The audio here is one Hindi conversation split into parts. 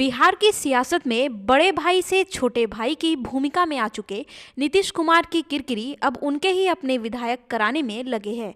बिहार की सियासत में बड़े भाई से छोटे भाई की भूमिका में आ चुके नीतीश कुमार की किरकिरी अब उनके ही अपने विधायक कराने में लगे हैं।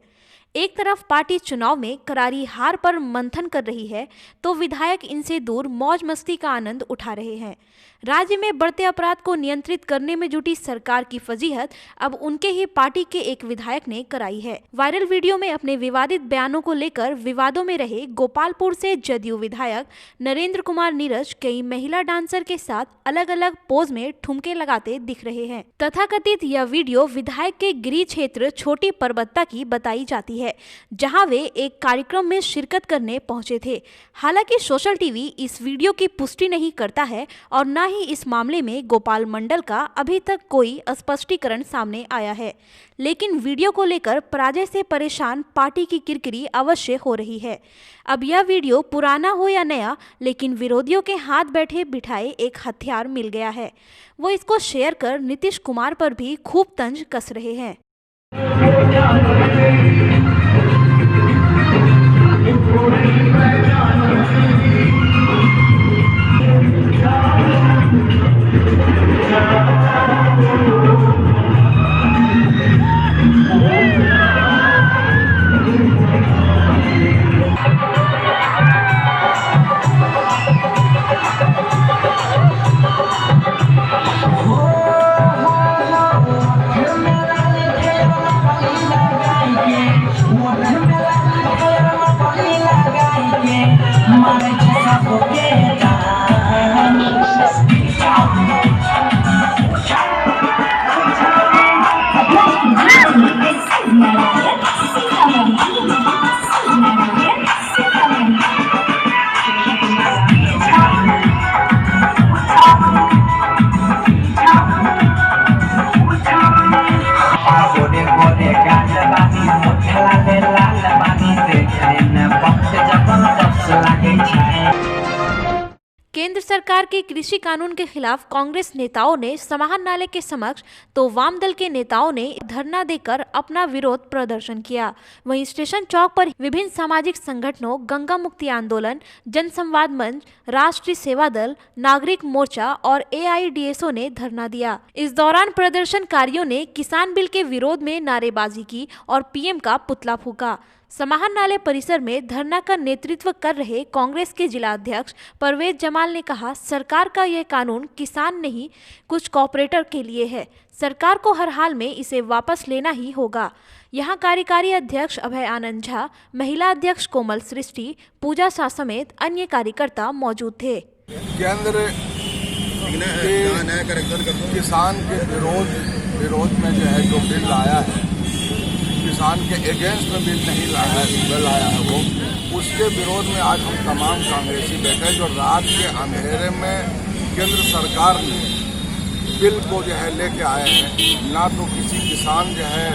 एक तरफ पार्टी चुनाव में करारी हार पर मंथन कर रही है, तो विधायक इनसे दूर मौज मस्ती का आनंद उठा रहे हैं। राज्य में बढ़ते अपराध को नियंत्रित करने में जुटी सरकार की फजीहत अब उनके ही पार्टी के एक विधायक ने कराई है। वायरल वीडियो में अपने विवादित बयानों को लेकर विवादों में रहे गोपालपुर से जदयू विधायक नरेंद्र कुमार नीरज कई महिला डांसर के साथ अलग अलग पोज में ठुमके लगाते दिख रहे हैं। तथाकथित यह वीडियो विधायक के गृह क्षेत्र छोटी परबत्ता की बताई जाती है, जहां वे एक कार्यक्रम में शिरकत करने पहुंचे थे। हालांकि सोशल टीवी इस वीडियो की पुष्टि नहीं करता है और न ही इस मामले में गोपाल मंडल का अभी तक कोई स्पष्टीकरण सामने आया है। लेकिन वीडियो को लेकर पराजय से परेशान पार्टी की किरकिरी अवश्य हो रही है। अब यह वीडियो पुराना हो या नया, लेकिन विरोधियों के हाथ बैठे बिठाए एक हथियार मिल गया है। वो इसको शेयर कर नीतीश कुमार पर भी खूब तंज कस रहे हैं। केंद्र सरकार के कृषि कानून के खिलाफ कांग्रेस नेताओं ने समाहरणालय के समक्ष तो वाम दल के नेताओं ने धरना देकर अपना विरोध प्रदर्शन किया। वहीं स्टेशन चौक पर विभिन्न सामाजिक संगठनों गंगा मुक्ति आंदोलन, जनसंवाद मंच, राष्ट्रीय सेवा दल, नागरिक मोर्चा और AIDSO ने धरना दिया। इस दौरान प्रदर्शनकारियों ने किसान बिल के विरोध में नारेबाजी की और PM का पुतला फूका। समाहरणालय परिसर में धरना का नेतृत्व कर रहे कांग्रेस के जिला अध्यक्ष परवेज जमाल ने कहा, सरकार का यह कानून किसान नहीं कुछ कॉर्पोरेटर के लिए है। सरकार को हर हाल में इसे वापस लेना ही होगा। यहां कार्यकारी अध्यक्ष अभय आनंद झा, महिला अध्यक्ष कोमल सृष्टि, पूजा शाह समेत अन्य कार्यकर्ता मौजूद थे। केंद्र किसान के विरोध में जो है जो बिल लाया है, किसान के अगेंस्ट में बिल नहीं लाया है वो, उसके विरोध में आज हम तमाम कांग्रेसी बैठे जो रात के अंधेरे में केंद्र सरकार ने बिल को जो है लेके आए हैं। ना तो किसी किसान जो है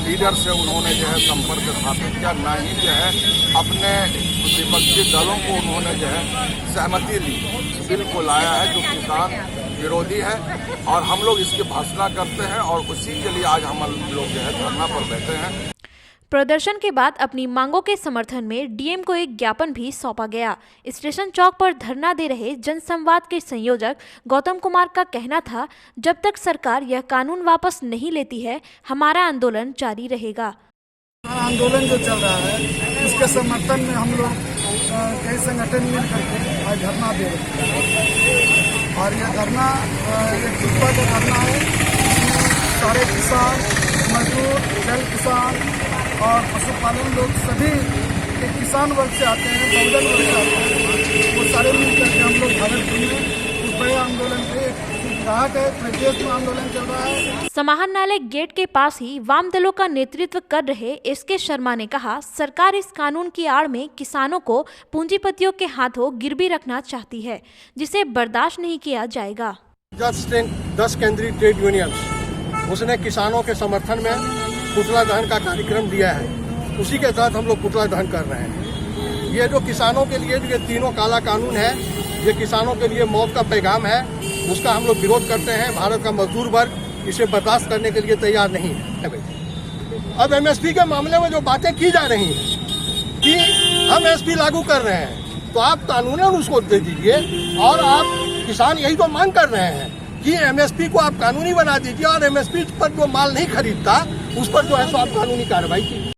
लीडर से उन्होंने जो है संपर्क स्थापित किया, ना ही जो है अपने विपक्षी दलों को उन्होंने जो है सहमति दी। बिल को लाया है जो किसान विरोधी है और हम लोग इसकी भर्त्सना करते हैं और उसी के लिए आज हम लोग जो है धरना पर बैठे हैं। प्रदर्शन के बाद अपनी मांगों के समर्थन में DM को एक ज्ञापन भी सौंपा गया। स्टेशन चौक पर धरना दे रहे जनसंवाद के संयोजक गौतम कुमार का कहना था, जब तक सरकार यह कानून वापस नहीं लेती है, हमारा आंदोलन जारी रहेगा। आंदोलन जो चल रहा है उसके समर्थन में हम लोग कई संगठन मिल करके आज धरना दे रहे हैं और यह धरना एक जुब्बा का धरना है। सारे किसान, मजदूर, जल किसान और पशुपालन लोग सभी किसान वर्ग से आते हैं, बहुजन वर्ग से आते हैं, वो सारे मिल करके हम लोग भारत में उस बड़े आंदोलन पे राहत है। पूरे देश में आंदोलन चल रहा है। समाहरणालय गेट के पास ही वाम दलों का नेतृत्व कर रहे SK शर्मा ने कहा, सरकार इस कानून की आड़ में किसानों को पूंजीपतियों के हाथों गिरवी रखना चाहती है, जिसे बर्दाश्त नहीं किया जाएगा। 10 केंद्रीय ट्रेड यूनियन उसने किसानों के समर्थन में पुतला दहन का कार्यक्रम दिया है, उसी के तहत हम लोग पुतला दहन कर रहे हैं। ये जो किसानों के लिए ये तीनों काला कानून है, ये किसानों के लिए मौत का पैगाम है, उसका हम लोग विरोध करते हैं। भारत का मजदूर वर्ग इसे बर्दाश्त करने के लिए तैयार नहीं है। अब MSP के मामले में जो बातें की जा रही हैं कि हम SP लागू कर रहे हैं, तो आप कानूनन उसको दे दीजिए। और आप किसान यही तो मांग कर रहे हैं कि एमएसपी को आप कानूनी बना दीजिए, और एमएसपी पर जो माल नहीं खरीदता उस पर जो है सो आप कानूनी कार्रवाई कीजिए।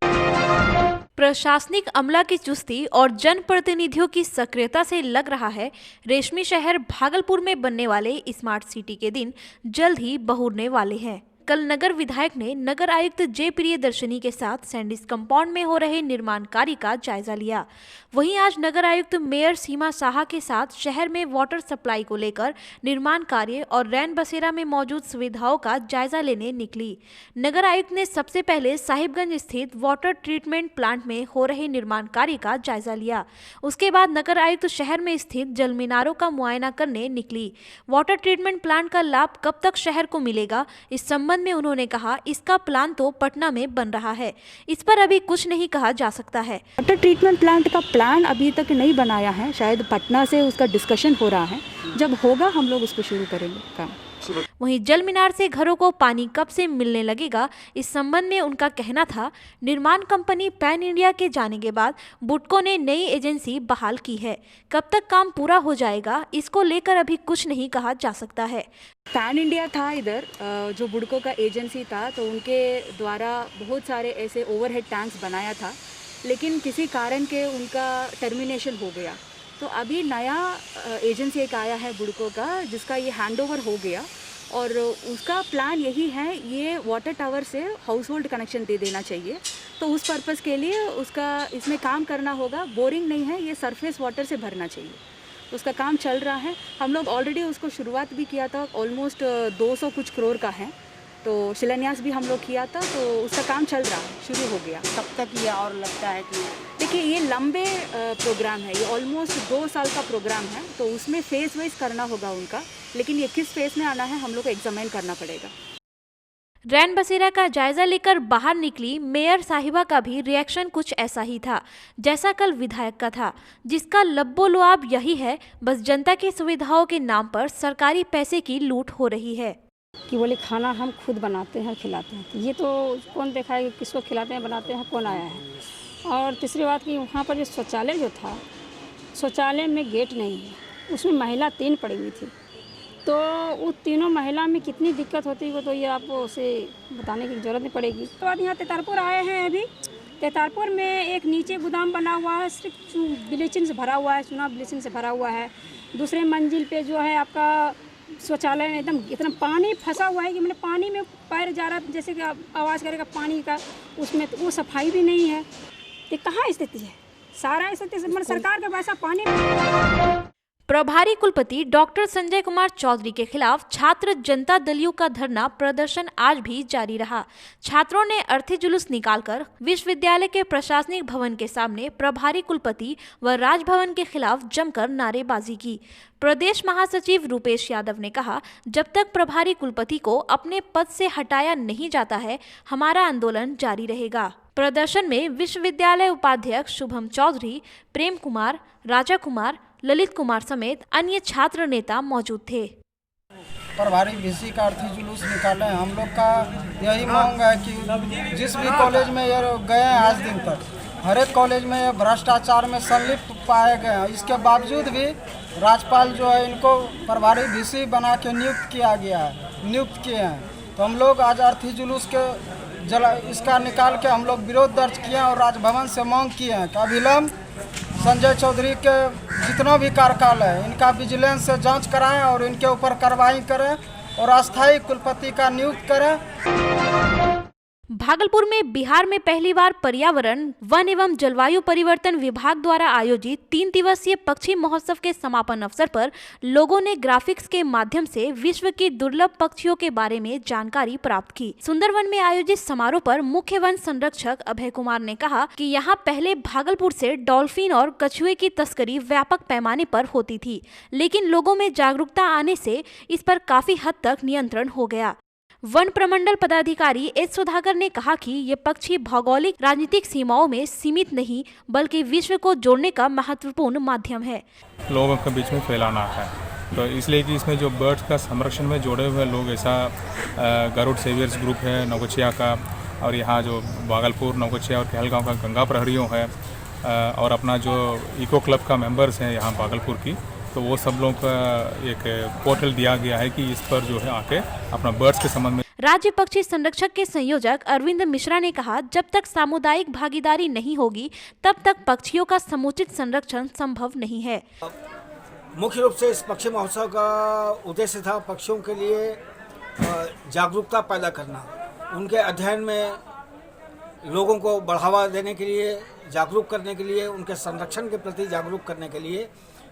प्रशासनिक अमला की चुस्ती और जनप्रतिनिधियों की सक्रियता से लग रहा है रेशमी शहर भागलपुर में बनने वाले स्मार्ट सिटी के दिन जल्द ही बहुरने वाले हैं। कल नगर विधायक ने नगर आयुक्त जे प्रियदर्शनी के साथ सैंडिस कंपाउंड में हो रहे निर्माण कार्य का जायजा लिया। वहीं आज नगर आयुक्त मेयर सीमा साहा के साथ शहर में वाटर सप्लाई को लेकर निर्माण कार्य और रैन बसेरा में मौजूद सुविधाओं का जायजा लेने निकली। नगर आयुक्त ने सबसे पहले साहिबगंज स्थित वाटर ट्रीटमेंट प्लांट में हो रहे निर्माण कार्य का जायजा लिया। उसके बाद नगर आयुक्त शहर में स्थित जल मीनारों का मुआयना करने निकली। वाटर ट्रीटमेंट प्लांट का लाभ कब तक शहर को मिलेगा, इस संबंध में उन्होंने कहा, इसका प्लान तो पटना में बन रहा है, इस पर अभी कुछ नहीं कहा जा सकता है। वाटर ट्रीटमेंट प्लांट का प्लान अभी तक नहीं बनाया है, शायद पटना से उसका डिस्कशन हो रहा है, जब होगा हम लोग उसको शुरू करेंगे काम। वहीं जल मीनार से घरों को पानी कब से मिलने लगेगा, इस संबंध में उनका कहना था, निर्माण कंपनी पैन इंडिया के जाने के बाद बुडको ने नई एजेंसी बहाल की है, कब तक काम पूरा हो जाएगा इसको लेकर अभी कुछ नहीं कहा जा सकता है। पैन इंडिया था इधर, जो बुडको का एजेंसी था, तो उनके द्वारा बहुत सारे ऐसे ओवरहेड टैंक्स बनाया था, लेकिन किसी कारण के उनका टर्मिनेशन हो गया। तो अभी नया एजेंसी एक आया है बुडको का, जिसका ये हैंडओवर हो गया, और उसका प्लान यही है, ये वाटर टावर से हाउस होल्ड कनेक्शन दे देना चाहिए। तो उस पर्पज़ के लिए उसका इसमें काम करना होगा। बोरिंग नहीं है, ये सरफेस वाटर से भरना चाहिए। उसका काम चल रहा है, हम लोग ऑलरेडी उसको शुरुआत भी किया था, ऑलमोस्ट 200 कुछ करोड़ का है, तो शिलान्यास भी हम लोग किया था, तो उसका काम चल रहा है, शुरू हो गया। कब तक ये और लगता है कि देखिए ये लंबे प्रोग्राम है, ये ऑलमोस्ट 2 साल का प्रोग्राम है, तो उसमें फेज़ वाइज करना होगा उनका, लेकिन ये किस फेज़ में आना है हम लोग को एग्जामिन करना पड़ेगा। रैन बसेरा का जायजा लेकर बाहर निकली मेयर साहिबा का भी रिएक्शन कुछ ऐसा ही था जैसा कल विधायक का था, जिसका लब्बो लुआब यही है, बस जनता की सुविधाओं के नाम पर सरकारी पैसे की लूट हो रही है। कि बोले खाना हम खुद बनाते हैं खिलाते हैं, तो ये तो कौन देखा है कि किसको खिलाते हैं बनाते हैं, कौन आया है। और तीसरी बात कि वहाँ पर जो शौचालय जो था, शौचालय में गेट नहीं है, उसमें महिला 3 पड़ी हुई थी, तो वो तीनों महिला में कितनी दिक्कत होती है वो तो ये आपको उसे बताने की ज़रूरत नहीं पड़ेगी। तो बाद यहाँ तेतारपुर आए हैं, अभी तेतारपुर में एक नीचे गोदाम बना हुआ है, सिर्फ ब्लीचिंग से भरा हुआ है, चूना ब्लीचिंग से भरा हुआ है। दूसरे मंजिल पे जो है आपका शौचालय में एकदम इतना पानी फंसा हुआ है कि मैंने पानी में पैर जा रहा है, जैसे कि आवाज़ करेगा पानी का, उसमें तो वो सफाई भी नहीं है। तो कहाँ स्थिति है, सारा स्थिति सरकार का पैसा पानी में। प्रभारी कुलपति डॉक्टर संजय कुमार चौधरी के खिलाफ छात्र जनता दलियों का धरना प्रदर्शन आज भी जारी रहा। छात्रों ने अर्थी जुलूस निकालकर विश्वविद्यालय के प्रशासनिक भवन के सामने प्रभारी कुलपति व राजभवन के खिलाफ जमकर नारेबाजी की। प्रदेश महासचिव रूपेश यादव ने कहा, जब तक प्रभारी कुलपति को अपने पद से हटाया नहीं जाता है, हमारा आंदोलन जारी रहेगा। प्रदर्शन में विश्वविद्यालय उपाध्यक्ष शुभम चौधरी, प्रेम कुमार, राजा कुमार, ललित कुमार समेत अन्य छात्र नेता मौजूद थे। प्रभारी वीसी का अर्थी जुलूस निकाले। हम लोग का यही मांग है कि जिस भी कॉलेज में ये गए हैं आज दिन तक, हर एक कॉलेज में ये भ्रष्टाचार में संलिप्त पाए गए हैं। इसके बावजूद भी राज्यपाल जो है इनको प्रभारी वीसी बना के नियुक्त किए हैं। तो हम लोग आज अर्थी जुलूस के इसका निकाल के हम लोग विरोध दर्ज किए हैं और राजभवन से मांग किए हैं कि अविलंब संजय चौधरी के जितना भी कार्यकाल है इनका विजिलेंस से जांच कराएं और इनके ऊपर कार्रवाई करें और अस्थायी कुलपति का नियुक्त करें। भागलपुर में बिहार में पहली बार पर्यावरण, वन एवं जलवायु परिवर्तन विभाग द्वारा आयोजित 3 दिवसीय पक्षी महोत्सव के समापन अवसर पर लोगों ने ग्राफिक्स के माध्यम से विश्व की दुर्लभ पक्षियों के बारे में जानकारी प्राप्त की। सुंदरवन में आयोजित समारोह पर मुख्य वन संरक्षक अभय कुमार ने कहा कि यहाँ पहले भागलपुर से डॉल्फिन और कछुए की तस्करी व्यापक पैमाने पर होती थी, लेकिन लोगों में जागरूकता आने से इस पर काफी हद तक नियंत्रण हो गया। वन प्रमंडल पदाधिकारी एस सुधाकर ने कहा कि ये पक्षी भौगोलिक राजनीतिक सीमाओं में सीमित नहीं बल्कि विश्व को जोड़ने का महत्वपूर्ण माध्यम है। लोगों के बीच में फैलाना है, तो इसलिए कि इसमें जो बर्ड्स का संरक्षण में जुड़े हुए लोग, ऐसा गरुड़ सेवियर्स ग्रुप है नवगछिया का, और यहाँ जो भागलपुर, नवगछिया और कहलगांव का गंगा प्रहरियों है, और अपना जो इको क्लब का मेंबर्स हैं यहाँ भागलपुर की, तो वो सब लोगों का एक पोर्टल दिया गया है कि इस पर जो है आके अपना बर्ड्स के संबंध में। राज्य पक्षी संरक्षक के संयोजक अरविंद मिश्रा ने कहा, जब तक सामुदायिक भागीदारी नहीं होगी तब तक पक्षियों का समुचित संरक्षण संभव नहीं है। मुख्य रूप से इस पक्षी महोत्सव का उद्देश्य था पक्षियों के लिए जागरूकता पैदा करना, उनके अध्ययन में लोगों को बढ़ावा देने के लिए, जागरूक करने के लिए, उनके संरक्षण के प्रति जागरूक करने के लिए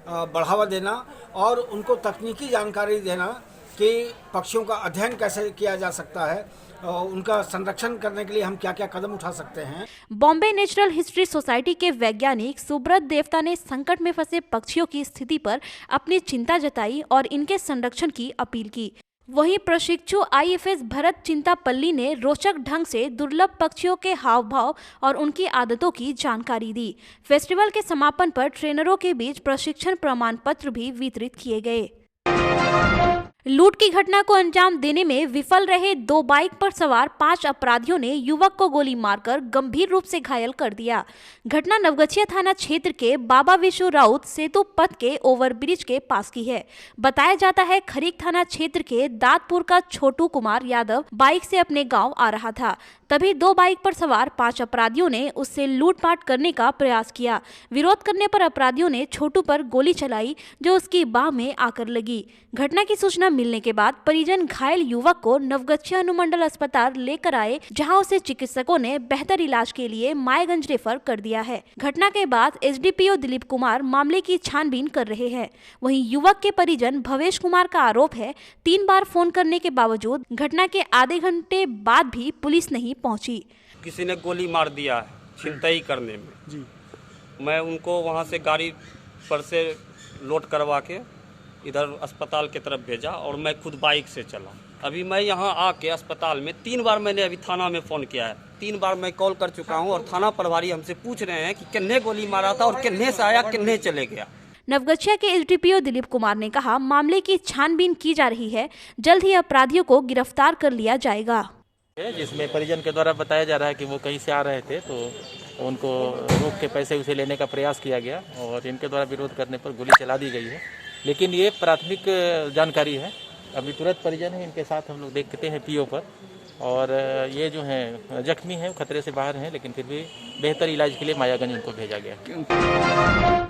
बढ़ावा देना और उनको तकनीकी जानकारी देना कि पक्षियों का अध्ययन कैसे किया जा सकता है, उनका संरक्षण करने के लिए हम क्या क्या कदम उठा सकते हैं। बॉम्बे नेचुरल हिस्ट्री सोसाइटी के वैज्ञानिक सुब्रत देवता ने संकट में फंसे पक्षियों की स्थिति पर अपनी चिंता जताई और इनके संरक्षण की अपील की। वहीं प्रशिक्षु IFS भरत चिंतापल्ली ने रोचक ढंग से दुर्लभ पक्षियों के हाव भाव और उनकी आदतों की जानकारी दी। फेस्टिवल के समापन पर ट्रेनरों के बीच प्रशिक्षण प्रमाण पत्र भी वितरित किए गए। लूट की घटना को अंजाम देने में विफल रहे 2 बाइक पर सवार 5 अपराधियों ने युवक को गोली मारकर गंभीर रूप से घायल कर दिया। घटना नवगछिया थाना क्षेत्र के बाबा विशु राउत सेतु पथ के ओवरब्रिज के पास की है। बताया जाता है खरीक थाना क्षेत्र के दादपुर का छोटू कुमार यादव बाइक से अपने गांव आ रहा था, तभी 2 बाइक पर सवार 5 अपराधियों ने उससे लूटपाट करने का प्रयास किया। विरोध करने पर अपराधियों ने छोटू पर गोली चलाई जो उसकी बाह में आकर लगी। घटना की सूचना मिलने के बाद परिजन घायल युवक को नवगछिया अनुमंडल अस्पताल लेकर आए, जहां उसे चिकित्सकों ने बेहतर इलाज के लिए मायागंज रेफर कर दिया है। घटना के बाद SDPO दिलीप कुमार मामले की छानबीन कर रहे हैं। वहीं युवक के परिजन भवेश कुमार का आरोप है 3 बार फोन करने के बावजूद घटना के आधे घंटे बाद भी पुलिस नहीं पहुंची। किसी ने गोली मार दिया है छिनतई करने में जी। मैं उनको वहां से गाड़ी पर से लोड करवा के इधर अस्पताल की तरफ भेजा और मैं खुद बाइक से चला। अभी मैं यहाँ आके अस्पताल में 3 बार मैंने अभी थाना में फ़ोन किया है, 3 बार मैं कॉल कर चुका हूँ और थाना प्रभारी हमसे पूछ रहे हैं कि किन्ने गोली मारा था और किन्ने से आया किन्ने चले गया। नवगछिया के SDPO दिलीप कुमार ने कहा, मामले की छानबीन की जा रही है, जल्द ही अपराधियों को गिरफ्तार कर लिया जाएगा। जिसमें परिजन के द्वारा बताया जा रहा है कि वो कहीं से आ रहे थे तो उनको रोक के पैसे उसे लेने का प्रयास किया गया और इनके द्वारा विरोध करने पर गोली चला दी गई है। लेकिन ये प्राथमिक जानकारी है, अभी तुरंत परिजन है इनके साथ हम लोग देखते हैं PO पर, और ये जो हैं जख्मी हैं खतरे से बाहर हैं, लेकिन फिर भी बेहतर इलाज के लिए मायागंज इनको भेजा गया।